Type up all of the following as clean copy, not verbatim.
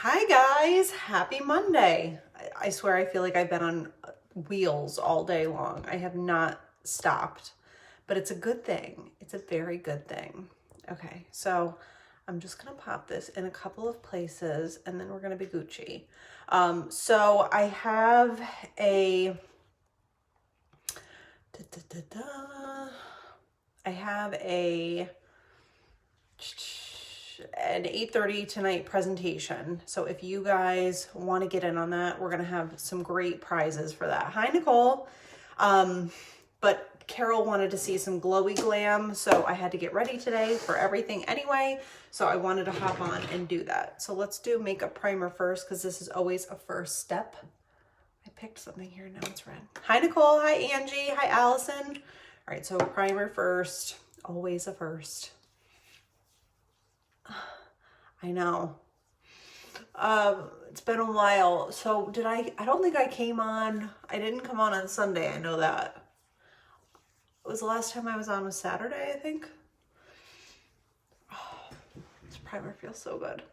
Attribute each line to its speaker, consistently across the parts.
Speaker 1: Hi guys, happy Monday. I swear I feel like I've been on wheels all day long. I have not stopped, but it's a good thing. It's a very good thing. Okay, so I'm just gonna pop this in a couple of places and then we're gonna be Gucci. So I have an 8:30 tonight presentation. So if you guys want to get in on that, we're going to have some great prizes for that. Hi, Nicole. But Carol wanted to see some Glowy Glam, so I had to get ready today for everything anyway. So I wanted to hop on and do that. So let's do makeup primer first, because this is always a first step. I picked something here, now it's red. Hi, Nicole. Hi, Angie. Hi, Allison. All right, so primer first, always a first. I know. It's been a while. So I don't think I came on. I didn't come on Sunday. I know that. It was the last time I was on was Saturday, I think. Oh, this primer feels so good.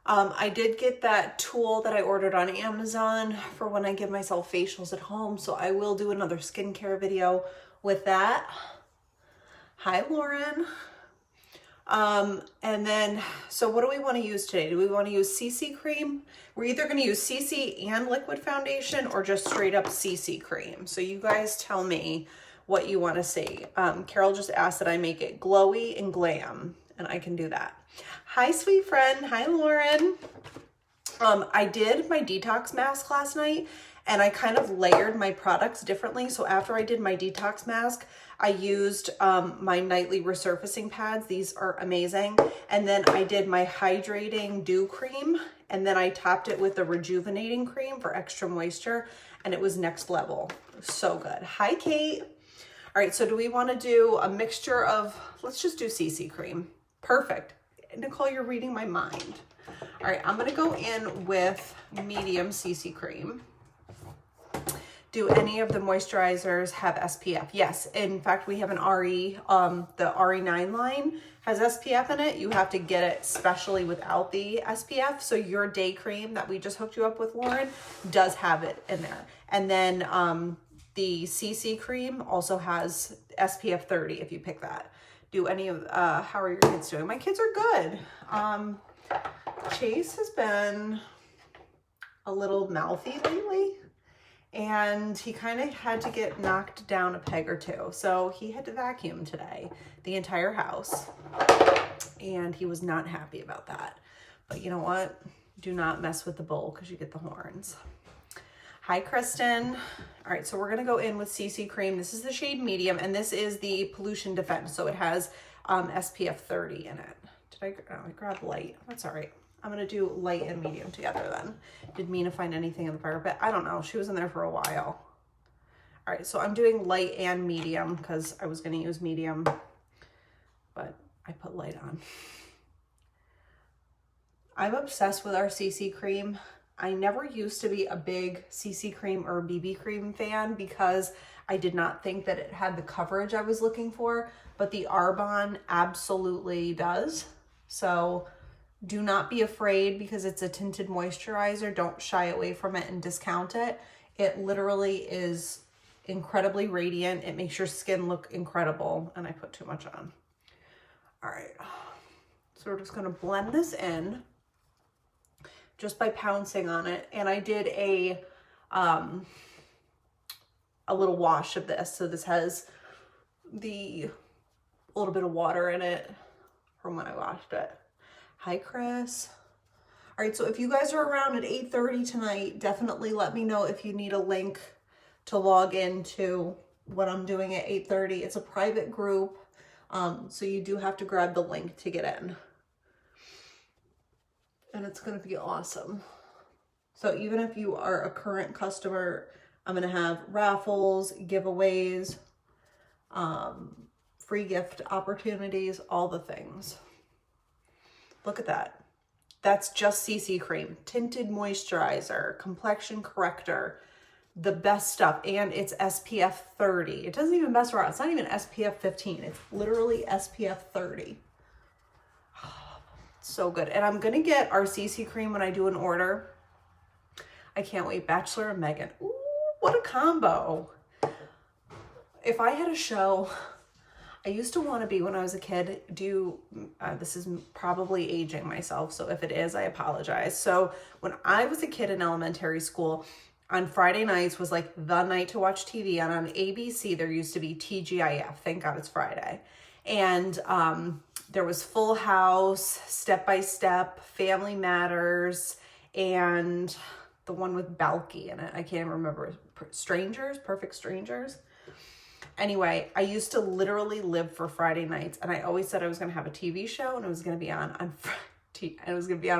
Speaker 1: I did get that tool that I ordered on Amazon for when I give myself facials at home. So I will do another skincare video with that. Hi, Lauren. And then, so what do we want to use today? Do we want to use CC Cream? We're either going to use CC and liquid foundation or just straight up CC Cream. So you guys tell me what you want to see. Carol just asked that I make it glowy and glam, and I can do that. Hi, sweet friend. Hi, Lauren. I did my detox mask last night, and I kind of layered my products differently. So after I did my detox mask, I used my nightly resurfacing pads. These are amazing. And then I did my hydrating dew cream, and then I topped it with a rejuvenating cream for extra moisture, and it was next level. So good. Hi, Kate. All right, so do we want to do a mixture of, let's just do CC cream. Perfect. Nicole, you're reading my mind. All right, I'm gonna go in with medium CC cream. Do any of the moisturizers have SPF? Yes, in fact, we have an RE, the RE9 line has SPF in it. You have to get it specially without the SPF. So your day cream that we just hooked you up with, Lauren, does have it in there. And then the CC cream also has SPF 30 if you pick that. Do any of, how are your kids doing? My kids are good. Chase has been a little mouthy lately, and he kind of had to get knocked down a peg or two. So he had to vacuum today, the entire house, and he was not happy about that. But you know what? Do not mess with the bowl because you get the horns. Hi, Kristen. All right, so we're gonna go in with CC Cream. This is the shade medium, and this is the pollution defense. So it has SPF 30 in it. I grabbed light? That's all right. I'm gonna do light and medium together then. Didn't mean to find anything in the fire pit. I don't know, she was in there for a while. All right, so I'm doing light and medium because I was gonna use medium, but I put light on. I'm obsessed with our CC cream. I never used to be a big CC cream or BB cream fan because I did not think that it had the coverage I was looking for, but the Arbonne absolutely does. So do not be afraid because it's a tinted moisturizer. Don't shy away from it and discount it. It literally is incredibly radiant. It makes your skin look incredible. And I put too much on. All right. So we're just going to blend this in just by pouncing on it. And I did a little wash of this. So this has a little bit of water in it from when I washed it. Hi, Chris. All right, so if you guys are around at 8:30 tonight, definitely let me know if you need a link to log into what I'm doing at 8:30. It's a private group, so you do have to grab the link to get in. And it's gonna be awesome. So even if you are a current customer, I'm gonna have raffles, giveaways, free gift opportunities, all the things. Look at that. That's just CC cream, tinted moisturizer, complexion corrector, the best stuff. And it's SPF 30. It doesn't even mess around. It's not even SPF 15. It's literally SPF 30. So good. And I'm gonna get our CC cream when I do an order. I can't wait. Bachelor and Megan. Ooh, what a combo. If I had a show, I used to want to be, when I was a kid, this is probably aging myself, so if it is, I apologize. So when I was a kid in elementary school, on Friday nights was like the night to watch TV, and on ABC there used to be TGIF. Thank God it's Friday. And there was Full House, Step by Step, Family Matters, and the one with Balky in it. I can't remember. Perfect Strangers. Anyway, I used to literally live for Friday nights, and I always said I was going to have a TV show, and it was going to be on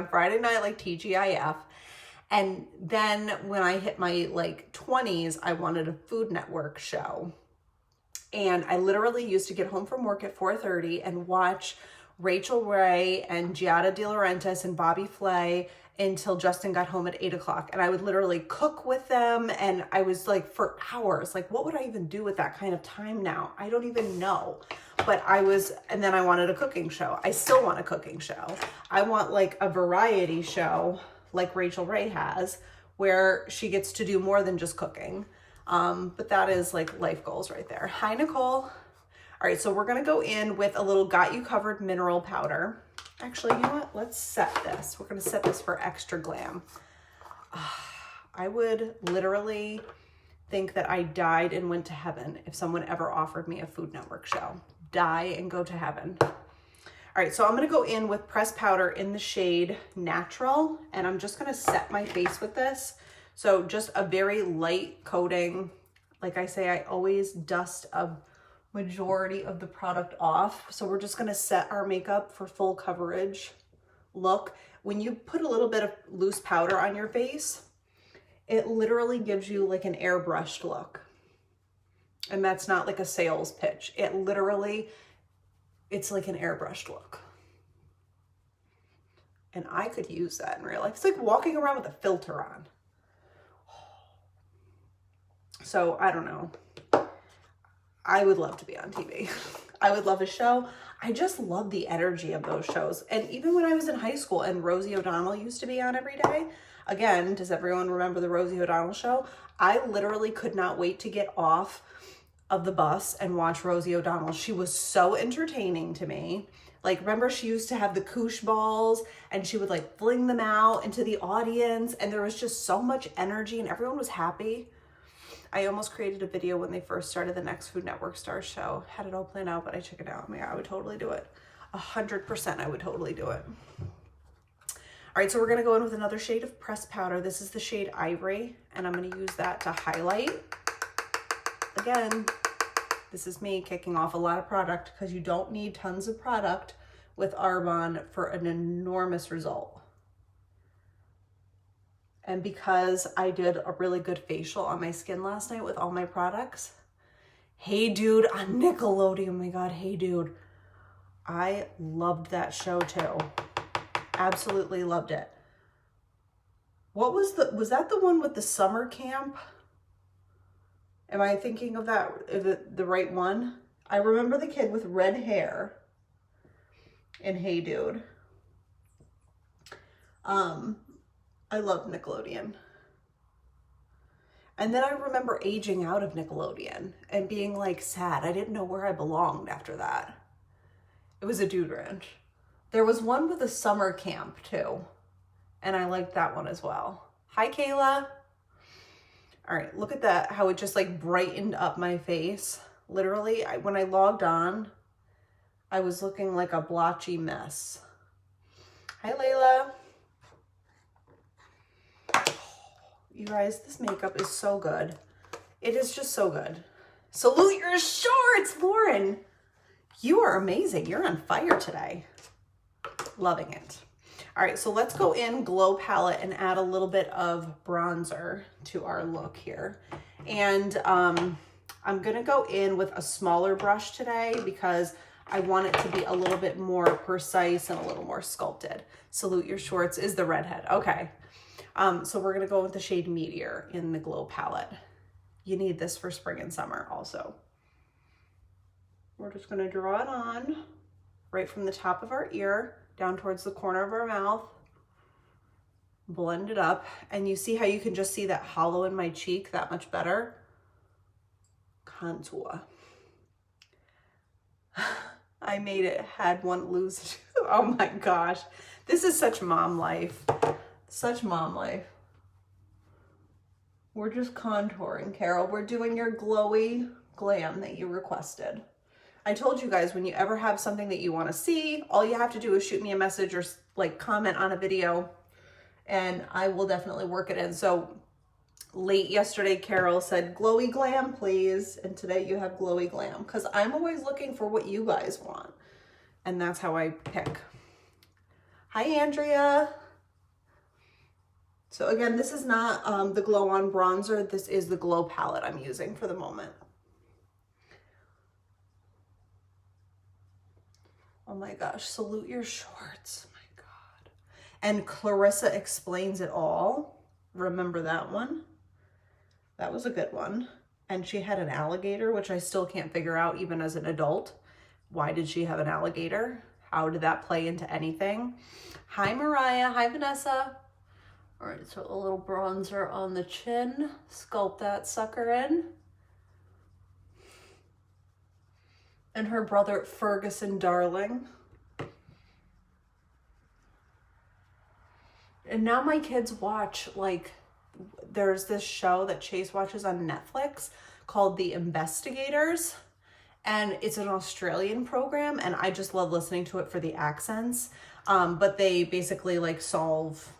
Speaker 1: Friday night, like TGIF. And then when I hit my like 20s, I wanted a Food Network show. And I literally used to get home from work at 4:30 and watch Rachel Ray and Giada De Laurentiis and Bobby Flay until Justin got home at 8 o'clock. And I would literally cook with them. And I was like, for hours, like, what would I even do with that kind of time now? I don't even know. But and then I wanted a cooking show. I still want a cooking show. I want like a variety show like Rachel Ray has, where she gets to do more than just cooking. But that is like life goals right there. Hi, Nicole. All right, so we're gonna go in with a little Got You Covered mineral powder. Actually, you know what? Let's set this. We're gonna set this for extra glam. I would literally think that I died and went to heaven if someone ever offered me a Food Network show. Die and go to heaven. All right, so I'm gonna go in with pressed powder in the shade Natural, and I'm just gonna set my face with this. So just a very light coating. Like I say, I always dust a majority of the product off. So we're just gonna set our makeup for full coverage look. When you put a little bit of loose powder on your face, it literally gives you like an airbrushed look. And that's not like a sales pitch. It's like an airbrushed look. And I could use that in real life. It's like walking around with a filter on. So I don't know. I would love to be on TV. I would love a show. I just love the energy of those shows. And even when I was in high school and Rosie O'Donnell used to be on every day, again, does everyone remember the Rosie O'Donnell show? I literally could not wait to get off of the bus and watch Rosie O'Donnell. She was so entertaining to me. Like, remember she used to have the koosh balls and she would like fling them out into the audience, and there was just so much energy and everyone was happy. I almost created a video when they first started the next Food Network Stars show. Had it all planned out, but I chickened out. I would totally do it. 100% I would totally do it. All right, so we're gonna go in with another shade of pressed powder. This is the shade Ivory, and I'm gonna use that to highlight. Again, this is me kicking off a lot of product because you don't need tons of product with Arbonne for an enormous result. And because I did a really good facial on my skin last night with all my products, Hey Dude on Nickelodeon, oh my God, Hey Dude. I loved that show too. Absolutely loved it. What was that the one with the summer camp? Am I thinking of that, is it the right one? I remember the kid with red hair in Hey Dude. I loved Nickelodeon. And then I remember aging out of Nickelodeon and being like sad. I didn't know where I belonged after that. It was a Dude Ranch. There was one with a summer camp too, and I liked that one as well. Hi, Kayla. All right, look at that, how it just like brightened up my face. Literally, when I logged on, I was looking like a blotchy mess. Hi, Layla. You guys, this makeup is so good. It is just so good. Salute your shorts, Lauren. You are amazing. You're on fire today. Loving it. All right, so let's go in Glow Palette and add a little bit of bronzer to our look here. And I'm gonna go in with a smaller brush today because I want it to be a little bit more precise and a little more sculpted. Salute your shorts is the redhead. Okay. So we're gonna go with the shade Meteor in the Glow Palette. You need this for spring and summer also. We're just gonna draw it on. right from the top of our ear down towards the corner of our mouth. Blend it up, and you see how you can just see that hollow in my cheek that much better? Contour. I made it, had one lose. Oh my gosh. This is such mom life. Such mom life. We're just contouring, Carol. We're doing your glowy glam that you requested. I told you guys, when you ever have something that you want to see, all you have to do is shoot me a message or like comment on a video, and I will definitely work it in. So late yesterday, Carol said, glowy glam, please. And today you have glowy glam, because I'm always looking for what you guys want. And that's how I pick. Hi, Andrea. So again, this is not the Glow On bronzer. This is the Glow palette I'm using for the moment. Oh my gosh, salute your shorts. Oh my God. And Clarissa Explains It All. Remember that one? That was a good one. And she had an alligator, which I still can't figure out even as an adult. Why did she have an alligator? How did that play into anything? Hi, Mariah. Hi, Vanessa. All right, so a little bronzer on the chin. Sculpt that sucker in. And her brother, Ferguson Darling. And now my kids watch, like, there's this show that Chase watches on Netflix called The Investigators. And it's an Australian program, and I just love listening to it for the accents. But they basically like solve,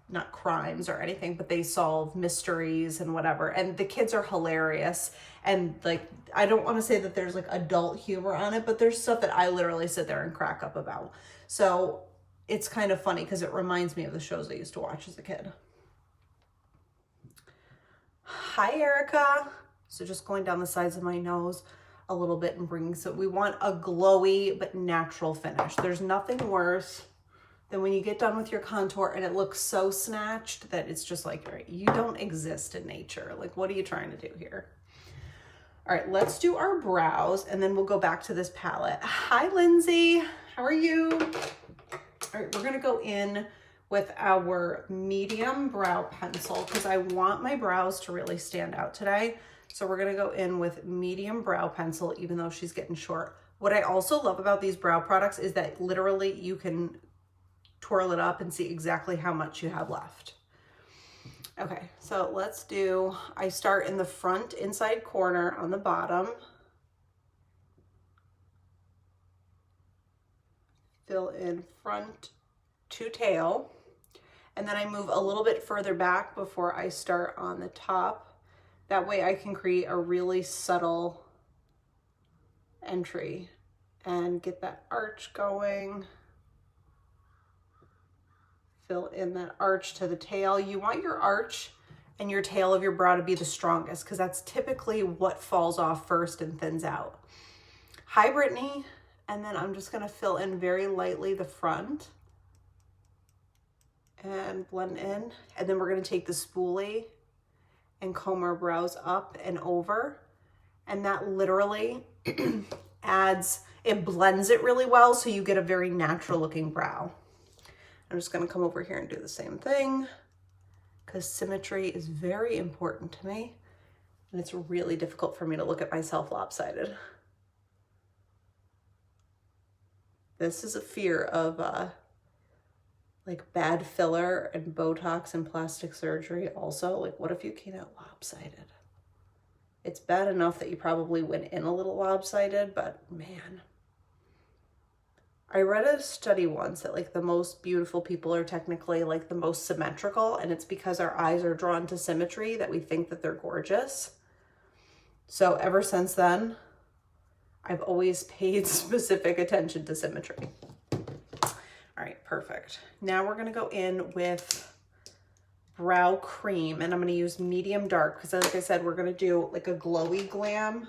Speaker 1: not crimes or anything, but they solve mysteries and whatever. And the kids are hilarious. And like, I don't want to say that there's like adult humor on it, but there's stuff that I literally sit there and crack up about. So it's kind of funny because it reminds me of the shows I used to watch as a kid. Hi, Erica. So just going down the sides of my nose a little bit and bringing, so we want a glowy but natural finish. There's nothing worse than when you get done with your contour and it looks so snatched that it's just like, all right, you don't exist in nature. Like, what are you trying to do here? All right, let's do our brows and then we'll go back to this palette. Hi, Lindsay. How are you? All right, we're gonna go in with our medium brow pencil because I want my brows to really stand out today. So we're gonna go in with medium brow pencil, even though she's getting short. What I also love about these brow products is that literally you can twirl it up and see exactly how much you have left. Okay, so let's do, I start in the front inside corner on the bottom. Fill in front to tail. And then I move a little bit further back before I start on the top. That way I can create a really subtle entry and get that arch going. Fill in that arch to the tail. You want your arch and your tail of your brow to be the strongest because that's typically what falls off first and thins out. Hi, Brittany. And then I'm just gonna fill in very lightly the front and blend in. And then we're gonna take the spoolie and comb our brows up and over. And that literally adds, it blends it really well so you get a very natural looking brow. I'm just gonna come over here and do the same thing because symmetry is very important to me. And it's really difficult for me to look at myself lopsided. This is a fear of like bad filler and Botox and plastic surgery also. Like, what if you came out lopsided? It's bad enough that you probably went in a little lopsided, but man. I read a study once that like the most beautiful people are technically like the most symmetrical, and it's because our eyes are drawn to symmetry that we think that they're gorgeous. So ever since then, I've always paid specific attention to symmetry. All right, perfect. Now we're gonna go in with brow cream, and I'm gonna use medium dark because like I said, we're gonna do like a glowy glam.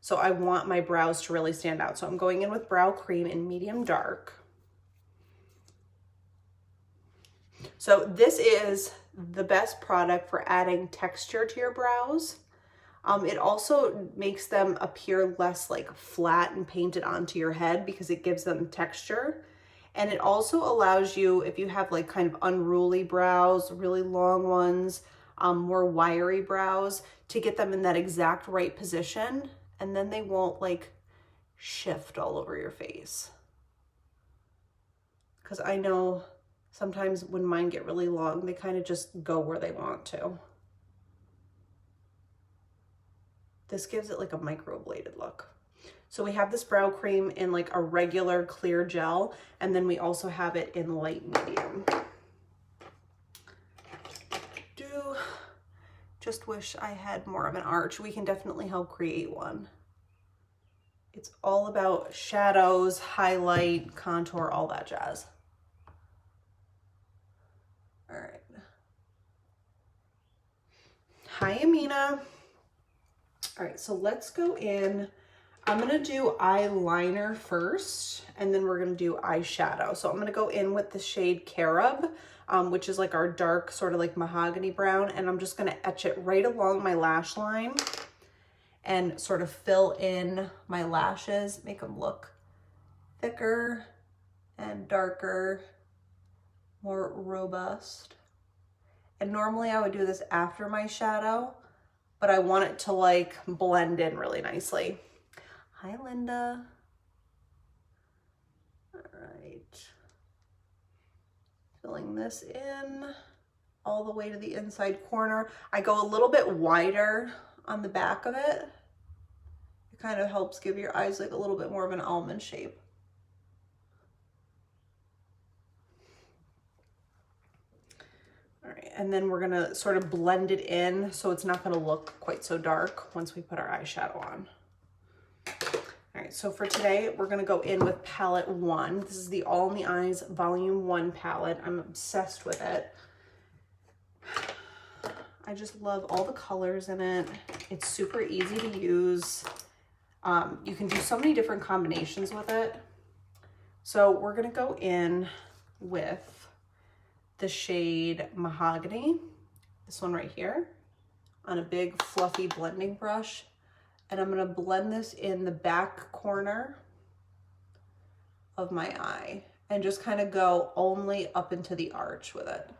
Speaker 1: So I want my brows to really stand out. So I'm going in with brow cream in medium dark. So this is the best product for adding texture to your brows. It also makes them appear less like flat and painted onto your head because it gives them texture. And it also allows you, if you have like kind of unruly brows, really long ones, more wiry brows, to get them in that exact right position, and then they won't like shift all over your face. Because I know sometimes when mine get really long, they kind of just go where they want to. This gives it like a microbladed look. So we have this brow cream in like a regular clear gel, and then we also have it in light medium. Just wish I had more of an arch. We can definitely help create one. It's all about shadows, highlight, contour, all that jazz. All right. Hi, Amina. All right, so let's go in. I'm gonna do eyeliner first, and then we're gonna do eyeshadow. So I'm gonna go in with the shade Carob, which is like our dark, sort of like mahogany brown, and I'm just gonna etch it right along my lash line and sort of fill in my lashes, make them look thicker and darker, more robust. And normally I would do this after my shadow, but I want it to like blend in really nicely. Hi, Linda. All right. Filling this in all the way to the inside corner. I go a little bit wider on the back of it. It kind of helps give your eyes like a little bit more of an almond shape. All right, and then we're gonna sort of blend it in so it's not gonna look quite so dark once we put our eyeshadow on. All right, so for today, we're gonna go in with palette 1. This is the All in the Eyes Volume 1 palette. I'm obsessed with it. I just love all the colors in it. It's super easy to use. You can do so many different combinations with it. So we're gonna go in with the shade Mahogany, this one right here, on a big fluffy blending brush. And I'm gonna blend this in the back corner of my eye and just kind of go only up into the arch with it.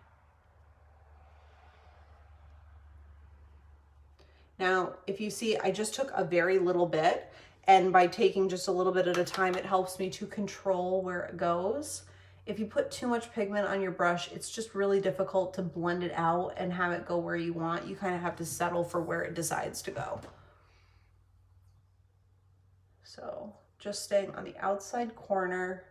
Speaker 1: Now, if you see, I just took a very little bit, and by taking just a little bit at a time, it helps me to control where it goes. If you put too much pigment on your brush, it's just really difficult to blend it out and have it go where you want. You kind of have to settle for where it decides to go. So just staying on the outside corner,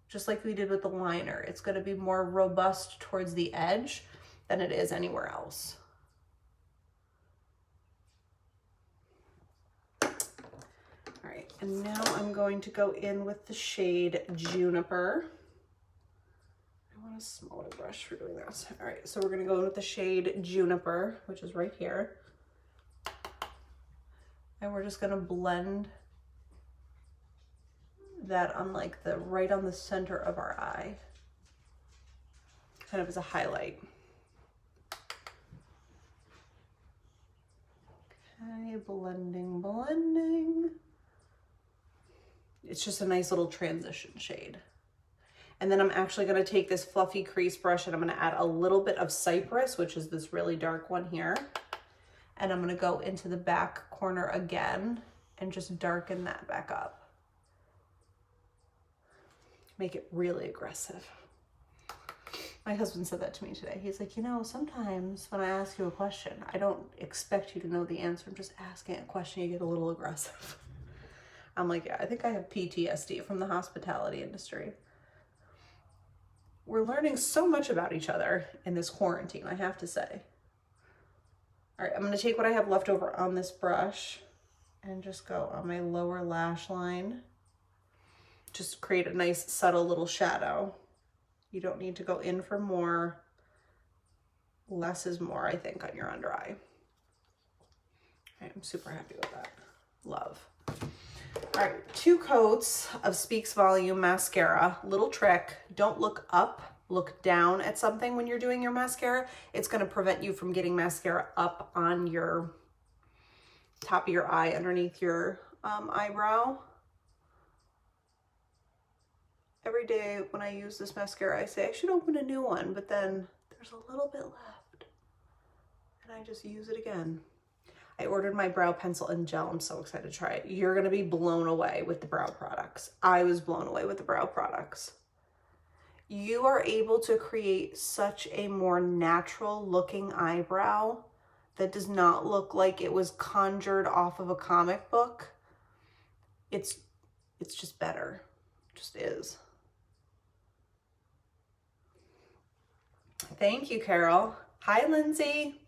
Speaker 1: just like we did with the liner. It's going to be more robust towards the edge than it is anywhere else. All right, and now I'm going to go in with the shade Juniper. I want a smaller brush for doing this. All right, so we're going to go in with the shade Juniper, which is right here. And we're just going to blend that on like the right on the center of our eye, kind of as a highlight. Okay, blending. It's just a nice little transition shade. And then I'm actually going to take this fluffy crease brush and I'm going to add a little bit of Cypress, which is this really dark one here. And I'm going to go into the back corner again and just darken that back up. Make it really aggressive. My husband said that to me today. He's like, you know, sometimes when I ask you a question, I don't expect you to know the answer. I'm just asking a question, you get a little aggressive. I'm like, yeah, I think I have PTSD from the hospitality industry. We're learning so much about each other in this quarantine, I have to say. All right, I'm gonna take what I have left over on this brush and just go on my lower lash line. Just create a nice subtle little shadow. You don't need to go in for more. Less is more, I think, on your under eye. I'm super happy with that. Love. All right, 2 coats of Speaks Volume mascara. Little trick, don't look up, look down at something when you're doing your mascara. It's gonna prevent you from getting mascara up on your top of your eye underneath your eyebrow. Every day when I use this mascara, I say I should open a new one, but then there's a little bit left and I just use it again. I ordered my brow pencil and gel. I'm so excited to try it. You're gonna be blown away with the brow products. I was blown away with the brow products. You are able to create such a more natural looking eyebrow that does not look like it was conjured off of a comic book. It's just better, it just is. Thank you, Carol. Hi, Lindsay.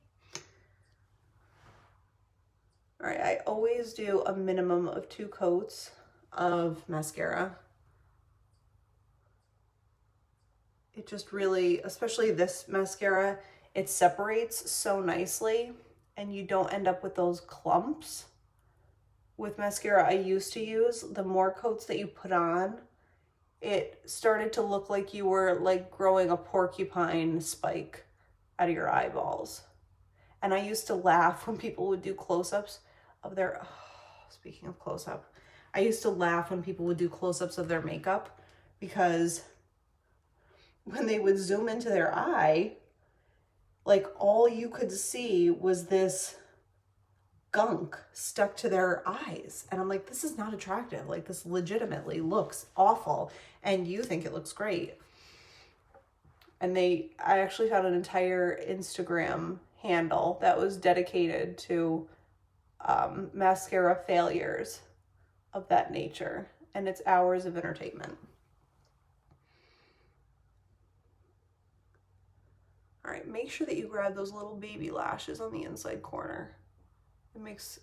Speaker 1: All right, I always do a minimum of 2 coats of mascara. It just really, especially this mascara, it separates so nicely and you don't end up with those clumps. With mascara I used to use, the more coats that you put on, it started to look like you were like growing a porcupine spike out of your eyeballs. And I used to laugh when people would do close-ups of their, speaking of close-up, I used to laugh when people would do close-ups of their makeup because when they would zoom into their eye, like all you could see was this gunk stuck to their eyes. And I'm like, this is not attractive. Like, this legitimately looks awful. And you think it looks great. And I actually found an entire Instagram handle that was dedicated to mascara failures of that nature. And it's hours of entertainment. All right, make sure that you grab those little baby lashes on the inside corner. It makes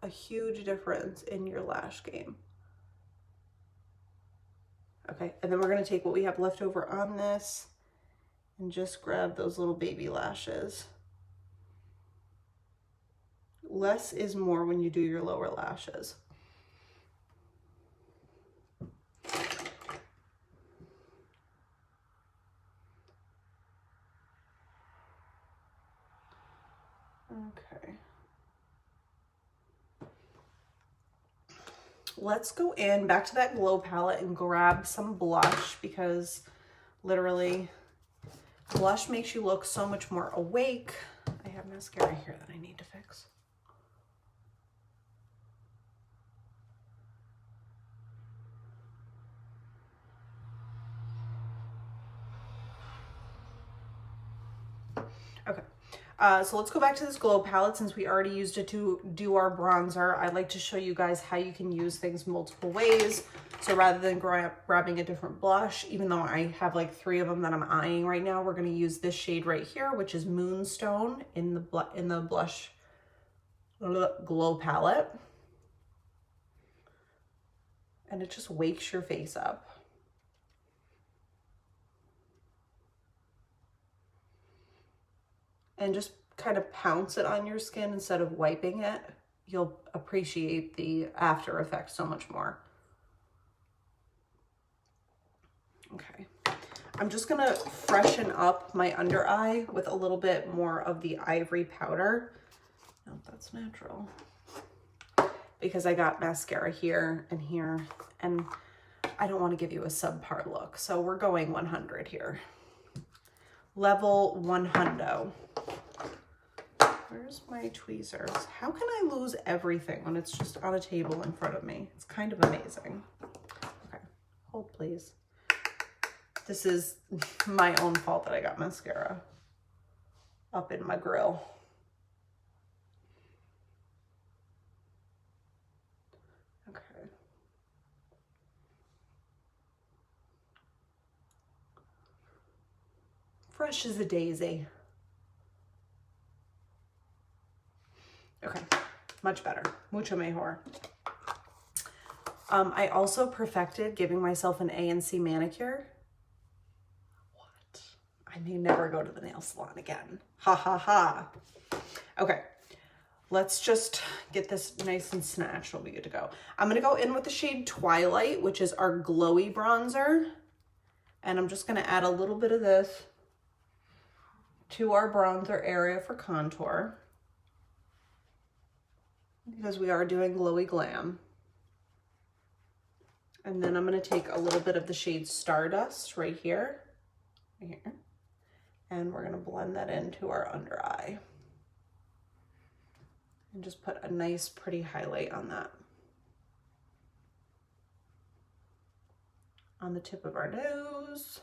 Speaker 1: a huge difference in your lash game. Okay, and then we're gonna take what we have left over on this and just grab those little baby lashes. Less is more when you do your lower lashes. Okay. Let's go in back to that glow palette and grab some blush, because literally blush makes you look so much more awake. I have mascara here that I need to fix. Okay. So let's go back to this glow palette since we already used it to do our bronzer. I like to show you guys how you can use things multiple ways. So rather than grabbing a different blush, even though I have like 3 of them that I'm eyeing right now, we're going to use this shade right here, which is Moonstone in the blush glow palette. And it just wakes your face up. And just kind of pounce it on your skin instead of wiping it. You'll appreciate the after effect so much more. Okay, I'm just gonna freshen up my under eye with a little bit more of the ivory powder. No, that's natural. Because I got mascara here, and I don't want to give you a subpar look. So we're going 100 here. Level 100. Where's my tweezers? How can I lose everything when it's just on a table in front of me? It's kind of amazing. Okay, hold please. This is my own fault that I got mascara up in my grill. Okay. Fresh as a daisy. Okay, much better. Mucho mejor. I also perfected giving myself an ANC manicure. What? I may never go to the nail salon again. Ha ha ha. Okay, let's just get this nice and snatched. We'll be good to go. I'm gonna go in with the shade Twilight, which is our glowy bronzer. And I'm just gonna add a little bit of this to our bronzer area for contour. because we are doing Glowy Glam. And then I'm going to take a little bit of the shade Stardust right here, and we're going to blend that into our under eye. And just put a nice pretty highlight on that. On the tip of our nose,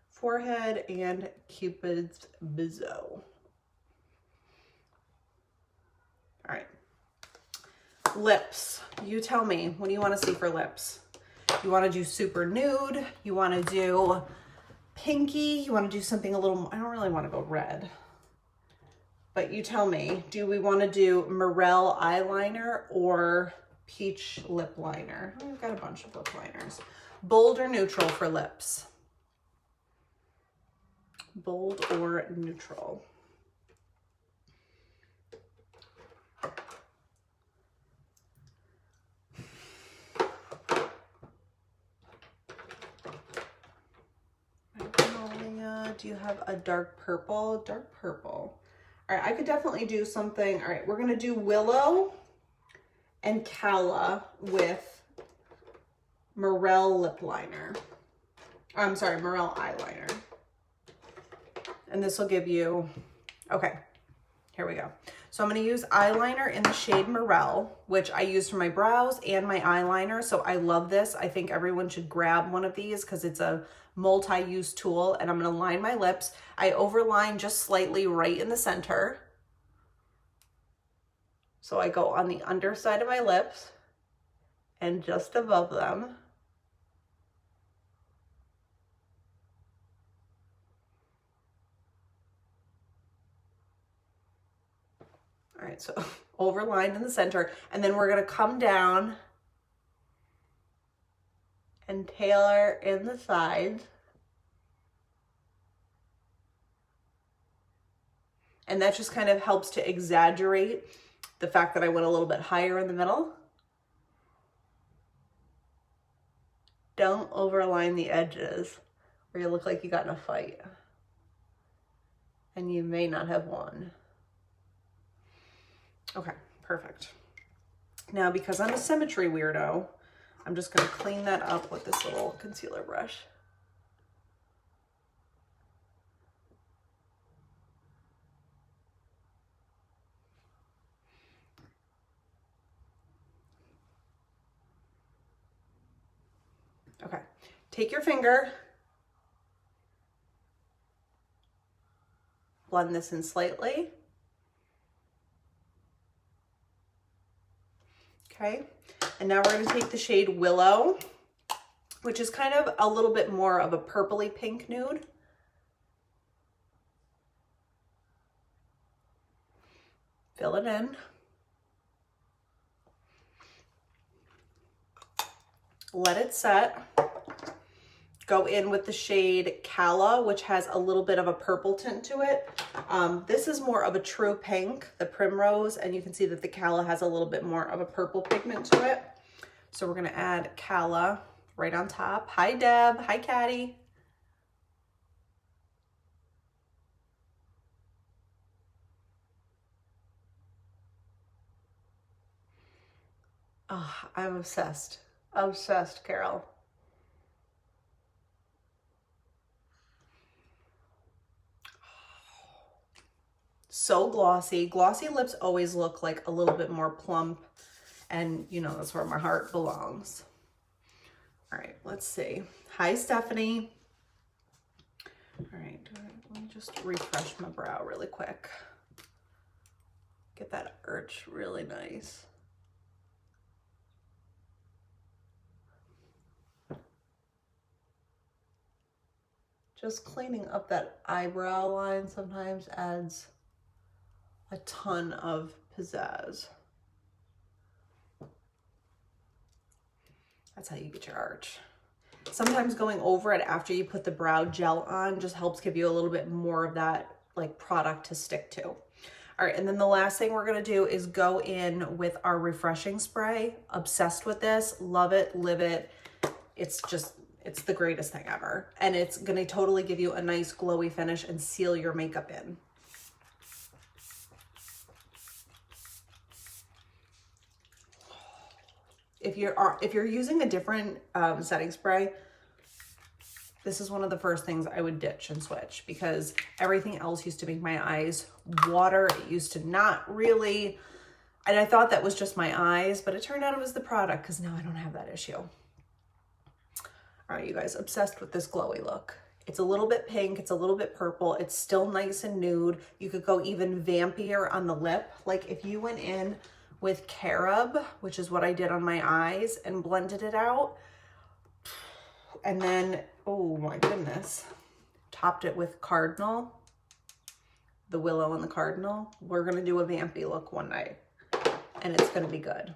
Speaker 1: forehead, and Cupid's bozo. All right. Lips. You tell me, what do you want to see for lips? You want to do super nude? You want to do pinky? You want to do something a little more, I don't really want to go red. But you tell me, do we want to do Morel eyeliner or peach lip liner? We've got a bunch of lip liners. Bold or neutral for lips? Bold or neutral? Magnolia, do you have a dark purple? Dark purple. All right, I could definitely do something. All right, we're gonna do Willow and Calla with Morel lip liner. I'm sorry, Morel eyeliner. And this will give you, okay, here we go. So I'm gonna use eyeliner in the shade Morel, which I use for my brows and my eyeliner. So I love this. I think everyone should grab one of these because it's a multi-use tool. And I'm gonna line my lips. I overline just slightly right in the center. So I go on the underside of my lips and just above them. All right, so overlined in the center, and then we're gonna come down and tailor in the sides. And that just kind of helps to exaggerate the fact that I went a little bit higher in the middle. Don't overline the edges or you look like you got in a fight. And you may not have won. Okay, perfect. Now, because I'm a symmetry weirdo, I'm just gonna clean that up with this little concealer brush. Okay, take your finger, blend this in slightly. Okay, and now we're going to take the shade Willow, which is kind of a little bit more of a purpley pink nude. Fill it in. Let it set. Go in with the shade Calla, which has a little bit of a purple tint to it. This is more of a true pink, the Primrose, and you can see that the Calla has a little bit more of a purple pigment to it. So we're gonna add Calla right on top. Hi, Deb. Hi, Caddy. Oh, I'm obsessed. Obsessed, Carol. So glossy. Glossy lips always look like a little bit more plump, and you know that's where my heart belongs. All right, let's see. Hi, Stephanie. All right, let me just refresh my brow really quick. Get that arch really nice. Just cleaning up that eyebrow line sometimes adds a ton of pizzazz. That's how you get your arch. Sometimes going over it after you put the brow gel on just helps give you a little bit more of that like product to stick to. All right, and then the last thing we're gonna do is go in with our refreshing spray. Obsessed with this, love it, live it. It's the greatest thing ever. And it's gonna totally give you a nice glowy finish and seal your makeup in. if you're using a different setting spray, this is one of the first things I would ditch and switch, because everything else used to make my eyes water. It used to not really, and I thought that was just my eyes, but it turned out it was the product, because now I don't have that issue. All right, you guys, obsessed with this glowy look. It's a little bit pink, it's a little bit purple, it's still nice and nude. You could go even vampier on the lip. Like if you went in with Carob, which is what I did on my eyes, and blended it out, and then, oh my goodness, topped it with Cardinal, the Willow and the Cardinal. We're gonna do a vampy look one night, and it's gonna be good.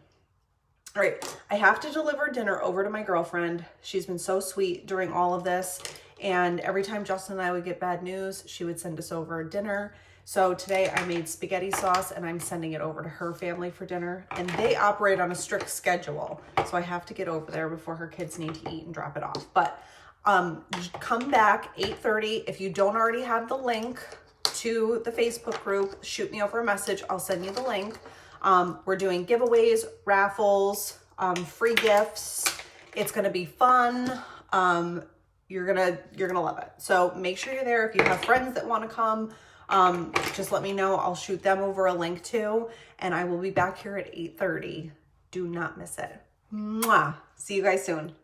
Speaker 1: All right, I have to deliver dinner over to my girlfriend. She's been so sweet during all of this, and every time Justin and I would get bad news, she would send us over dinner. So today I made spaghetti sauce, and I'm sending it over to her family for dinner, and they operate on a strict schedule. So I have to get over there before her kids need to eat and drop it off. But come back 8:30. If you don't already have the link to the Facebook group, shoot me over a message. I'll send you the link. We're doing giveaways, raffles, free gifts. It's gonna be fun. You're gonna love it. So make sure you're there. If you have friends that want to come, just let me know. I'll shoot them over a link too, and I will be back here at 8:30. Do not miss it. Mwah. See you guys soon.